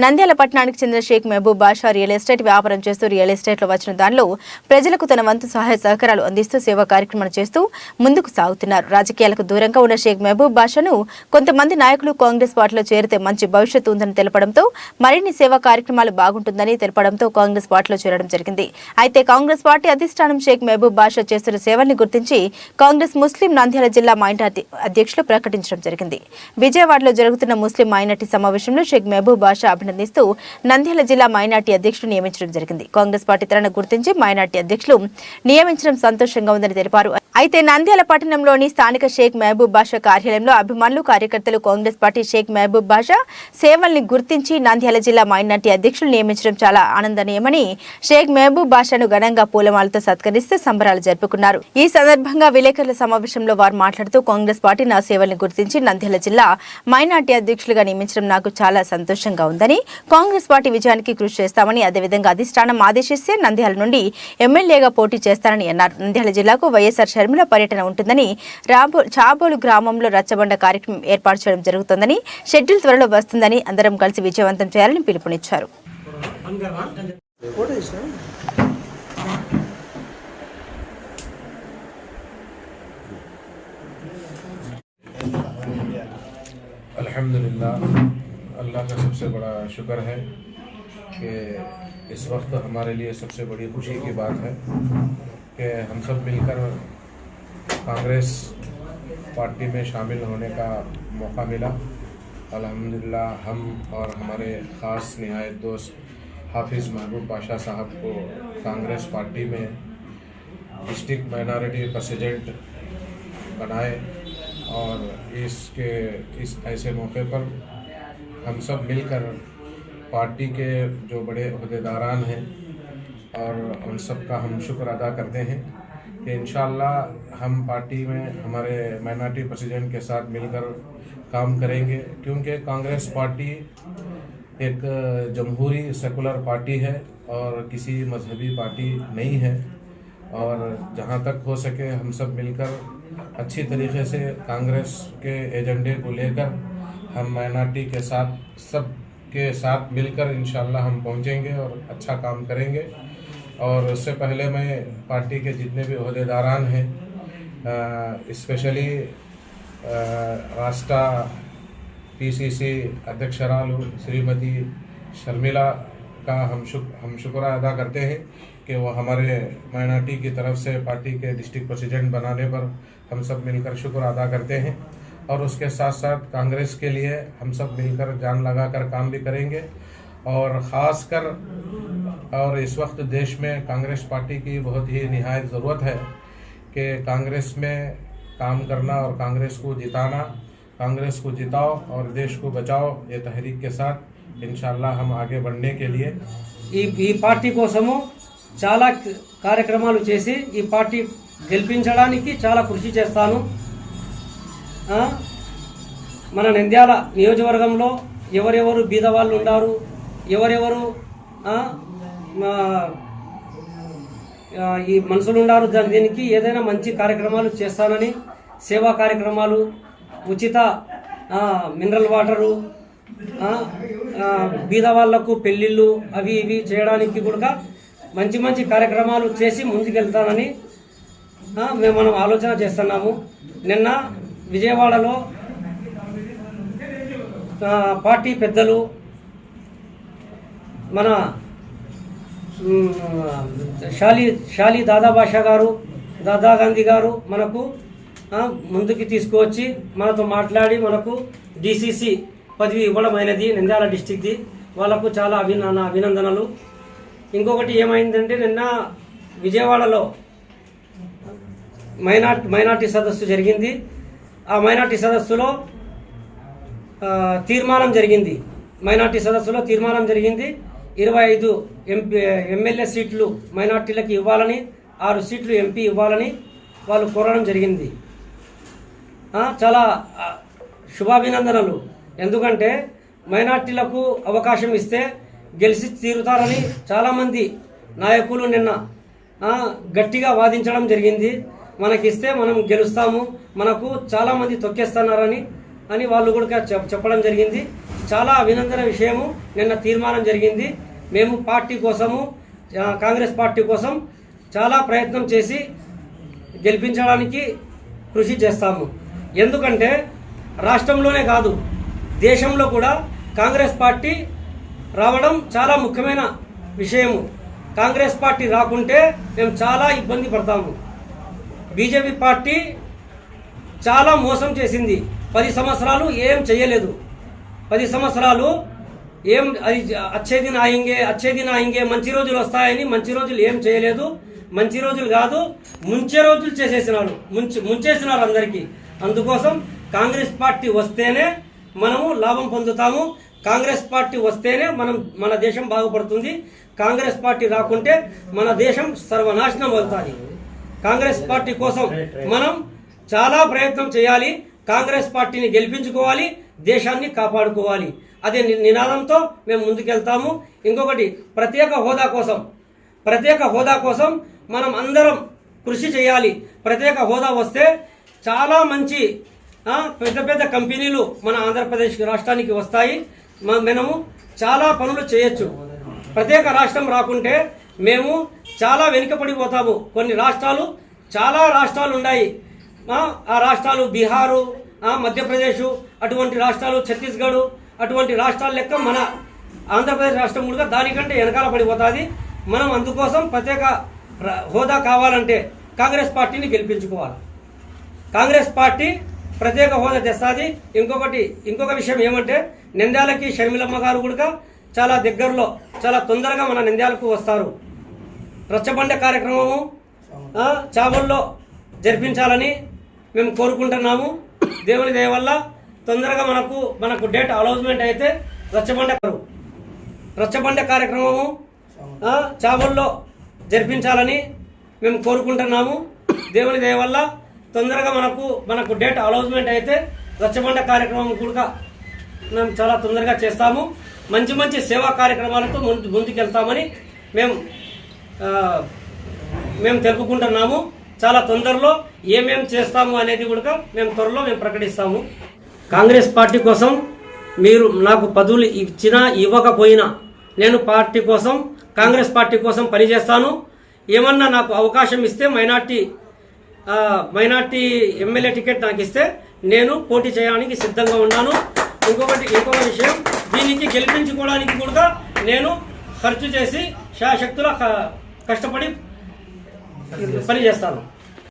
నంద్యాల పట్టణానికి చెందిన షేక్ మహబూబ్ బాషా real estate వ్యాపారం చేస్తూ రియల్ ఎస్టేట్లో వచ్చిన దానిలో ప్రజలకు తన వంతు సహాయ సహకారాలు అందిస్తూ సేవా కార్యక్రమాలు చేస్తూ ముందుకు సాగుతున్నారు. రాజకీయాలకు దూరంగా ఉన్న షేక్ మహబూబ్ బాషాను కొంతమంది నాయకులు కాంగ్రెస్ పార్టీలో చేరితే మంచి భవిష్యత్తు ఉందని తెలపడంతో మరిన్ని సేవా కార్యక్రమాలు బాగుంటుందని తెలపడంతో కాంగ్రెస్ పార్టీలో చేరడం జరిగింది. అయితే కాంగ్రెస్ పార్టీ అధిష్టానం షేక్ మహబూబ్ బాషా చేస్తున్న సేవల్ని గుర్తించి కాంగ్రెస్ ముస్లిం నంద్యాల జిల్లా మైనార్టీ అధ్యక్షులు ప్రకటించడం జరిగింది. విజయవాడలో జరుగుతున్న ముస్లిం మైనార్టీ సమావేశంలో షేక్ మహబూబ్ బాషా అభినందిస్తూ నంద్యాల జిల్లా మైనార్టీ అధ్యక్షులు నియమించడం జరిగింది. కాంగ్రెస్ పార్టీ తనను గుర్తించి మైనార్టీ అధ్యక్షులు నియమించడం సంతోషంగా ఉందని తెలిపారు. అయితే నంద్యాల పట్టణంలోని స్థానిక షేక్ మహబూబ్ బాషా కార్యాలయంలో అభిమానులు కార్యకర్తలు కాంగ్రెస్ పార్టీ షేక్ మహబూబ్ బాషా సేవల్ని గుర్తించి నంద్యాల జిల్లా మైనార్టీ అధ్యక్షులు నియమించడం చాలా ఆనందనీయమని షేక్ మహబూబ్ బాషాను ఘనంగా పూలమాలతో సత్కరిస్తూ సంబరాలు జరుపుకున్నారు. ఈ సందర్భంగా విలేకరుల సమావేశంలో వారు మాట్లాడుతూ కాంగ్రెస్ పార్టీ నా సేవల్ని గుర్తించి నంద్యాల జిల్లా మైనార్టీ అధ్యక్షులుగా నియమించడం నాకు చాలా సంతోషంగా ఉందని, కాంగ్రెస్ పార్టీ విజయానికి కృషి చేస్తామని, అదేవిధంగా అధిష్టానం ఆదేశిస్తే నంద్యాల నుండి ఎమ్మెల్యేగా పోటీ చేస్తానని అన్నారు. నంద్యాల జిల్లాకు వైఎస్ఆర్ షర్మిల పర్యటన ఉంటుందని, చాబోలు గ్రామంలో రచ్చబండ కార్యక్రమం ఏర్పాటు చేయడం జరుగుతుందని, షెడ్యూల్ త్వరలో వస్తుందని, అందరం కలిసి విజయవంతం చేయాలని పిలుపునిచ్చారు. अल्हम्दुलिल्लाह, अल्लाह का सबसे बड़ा शुक्र है कि इस वक्त हमारे लिए सबसे बड़ी खुशी की बात है कि हम सब मिलकर कांग्रेस पार्टी में शामिल होने का मौका मिला। अल्हम्दुलिल्लाह हम और हमारे ख़ास निहायत दोस्त हाफिज़ महबूब बाशा साहब को कांग्रेस पार्टी में डिस्ट्रिक्ट माइनॉरिटी प्रेसिडेंट बनाए और इस ऐसे मौके पर हम सब मिलकर पार्टी के जो बड़े अहदेदारान हैं और उन सब का हम शुक्र अदा करते हैं कि इंशाअल्लाह हम पार्टी में हमारे माइनॉरिटी प्रेसिडेंट के साथ मिलकर काम करेंगे, क्योंकि कांग्रेस पार्टी एक जमहूरी सेकुलर पार्टी है और किसी मजहबी पार्टी नहीं है। और जहाँ तक हो सके हम सब मिलकर अच्छी तरीके से कांग्रेस के एजेंडे को लेकर हम माइनॉरिटी के साथ सब के साथ मिलकर इंशाअल्लाह हम पहुँचेंगे और अच्छा काम करेंगे। और उससे पहले मैं पार्टी के जितने भी अहदेदारान हैं, स्पेशली राष्ट्र पीसीसी अध्यक्षरालु श्रीमती शर्मिला का हम शुक्र अदा करते हैं कि वो हमारे माइनॉरिटी की तरफ से पार्टी के डिस्ट्रिक्ट प्रेसिडेंट बनाने पर हम सब मिलकर शुक्र अदा करते हैं। और उसके साथ साथ कांग्रेस के लिए हम सब मिलकर जान लगाकर काम भी करेंगे। और ख़ास कर और इस वक्त देश में कांग्रेस पार्टी की बहुत ही निहायत ज़रूरत है कि कांग्रेस में काम करना और कांग्रेस को जिताना, कांग्रेस को जिताओ और देश को बचाओ, ये तहरीक के साथ इंशाअल्लाह हम आगे बढ़ने के लिए ఈ పార్టీ కోసము చాలా కార్యక్రమాలు చేసి ఈ పార్టీ గెలిపించడానికి చాలా కృషి చేస్తాను. మన నంద్యాల నియోజకవర్గంలో ఎవరెవరు బీదవాళ్ళు ఉన్నారు, ఎవరెవరు ఈ మనుషులు ఉన్నారు, దీనికి ఏదైనా మంచి కార్యక్రమాలు చేస్తానని, సేవా కార్యక్రమాలు, ఉచిత మినరల్ వాటరు, బీదవాళ్లకు పెళ్ళిళ్ళు అవి ఇవి చేయడానికి కూడా మంచి మంచి కార్యక్రమాలు చేసి ముందుకెళ్తానని మనం ఆలోచన చేస్తున్నాము. నిన్న విజయవాడలో పార్టీ పెద్దలు మన షాలి దాదాబాషా గారు, దాదా గాంధీ గారు మనకు ముందుకు తీసుకువచ్చి మనతో మాట్లాడి మనకు డిసిసి పదవి ఇవ్వడమైనది నంద్యాల డిస్టిక్ది. వాళ్ళకు చాలా అభినందనలు. ఇంకొకటి ఏమైందంటే నిన్న విజయవాడలో మైనార్టీ సదస్సు జరిగింది. ఆ మైనార్టీ సదస్సులో తీర్మానం జరిగింది. 25 ఎమ్మెల్యే సీట్లు మైనార్టీలకు ఇవ్వాలని, 6 సీట్లు ఎంపీ ఇవ్వాలని వాళ్ళు కోరడం జరిగింది. చాలా శుభాభినందనలు. ఎందుకంటే మైనార్టీలకు అవకాశం ఇస్తే గెలిచి తీరుతారని చాలామంది నాయకులు నిన్న గట్టిగా వాదించడం జరిగింది. మనకిస్తే మనం గెలుస్తాము, మనకు చాలామంది తొక్కేస్తున్నారని అని వాళ్ళు కూడా చెప్పడం జరిగింది. చాలా అభినందన విషయము. నిన్న తీర్మానం జరిగింది. మేము పార్టీ కోసము, కాంగ్రెస్ పార్టీ కోసం చాలా ప్రయత్నం చేసి గెలిపించడానికి కృషి చేస్తాము. ఎందుకంటే రాష్ట్రంలోనే కాదు, దేశంలో కూడా కాంగ్రెస్ పార్టీ రావడం చాలా ముఖ్యమైన విషయము. కాంగ్రెస్ పార్టీ రాకుంటే మేము చాలా ఇబ్బంది పడతాము. బీజేపీ పార్టీ చాలా మోసం చేసింది. 10 సంవత్సరాలు ఏం చేయలేదు. 10 సంవత్సరాలు ఏం అది అచ్చే దిన్ ఆయింగే మంచి రోజులు వస్తాయని మంచి రోజులు ఏం చేయలేదు. మంచి రోజులు కాదు, ముంచే రోజులు చేసేసినారు, ముంచేసినారు అందరికీ. అందుకోసం కాంగ్రెస్ పార్టీ వస్తేనే మనము లాభం పొందుతాము. కాంగ్రెస్ పార్టీ వస్తేనే మన దేశం బాగుపడుతుంది. కాంగ్రెస్ పార్టీ రాకుంటే మన దేశం సర్వనాశనం అవుతుంది. కాంగ్రెస్ పార్టీ కోసం మనం చాలా ప్రయత్నం చేయాలి. కాంగ్రెస్ పార్టీని గెలిపించుకోవాలి, దేశాన్ని కాపాడుకోవాలి. అదే నినాదంతో మేము ముందుకెళ్తాము. ఇంకొకటి, ప్రత్యేక హోదా కోసం మనం అందరం కృషి చేయాలి. ప్రత్యేక హోదా వస్తే చాలా మంచి పెద్ద పెద్ద కంపెనీలు మన ఆంధ్రప్రదేశ్ రాష్ట్రానికి వస్తాయి. మనము చాలా పనులు చేయొచ్చు. ప్రత్యేక రాష్ట్రం రాకుంటే మేము చాలా వెనుకబడిపోతాము. కొన్ని రాష్ట్రాలు, చాలా రాష్ట్రాలు ఉన్నాయి. ఆ రాష్ట్రాలు బీహారు, మధ్యప్రదేశ్, అటువంటి రాష్ట్రాలు, ఛత్తీస్గఢ్, అటువంటి రాష్ట్రాల లెక్క మన ఆంధ్రప్రదేశ్ రాష్ట్రం కూడా దానికంటే వెనకాల పడిపోతుంది. మనం అందుకోసం ప్రత్యేక హోదా కావాలంటే కాంగ్రెస్ పార్టీని గెలిపించుకోవాలి. కాంగ్రెస్ పార్టీ ప్రత్యేక హోదా తెస్తుంది. ఇంకొక విషయం ఏమంటే, నంద్యాలకి షర్మిలమ్మ గారు కూడా చాలా దగ్గరలో, చాలా తొందరగా మన నంద్యాలకు వస్తారు. రచ్చబండ కార్యక్రమము చావల్లో జరిపించాలని మేము కోరుకుంటున్నాము. దేవుని దయ వల్ల తొందరగా మనకు డేట్ అనౌన్స్మెంట్ అయితే రచ్చబండ కార్యక్రమము చావల్లో జరిపించాలని మేము కోరుకుంటున్నాము. దేవుని దయ వల్ల తొందరగా మనకు డేట్ అనౌన్స్మెంట్ అయితే రచ్చబండ కార్యక్రమం కూడా మేము చాలా తొందరగా చేస్తాము. మంచి సేవా కార్యక్రమాలతో ముందుకెళ్తామని మేము తెలుపుకుంటున్నాము. చాలా తొందరలో ఏమేం చేస్తాము అనేది కూడా మేము త్వరలో ప్రకటిస్తాము. కాంగ్రెస్ పార్టీ కోసం మీరు నాకు పదవులు ఇచ్చినా ఇవ్వకపోయినా నేను పార్టీ కోసం, కాంగ్రెస్ పార్టీ కోసం పనిచేస్తాను. ఏమన్నా నాకు అవకాశం ఇస్తే మైనార్టీ ఎమ్మెల్యే టికెట్ నాకు ఇస్తే నేను పోటీ చేయడానికి సిద్ధంగా ఉన్నాను. ఇంకొక విషయం, దీనికి గెలిపించుకోవడానికి కూడా నేను ఖర్చు చేసి శాయశక్తులా కష్టపడి పని చేస్తాను.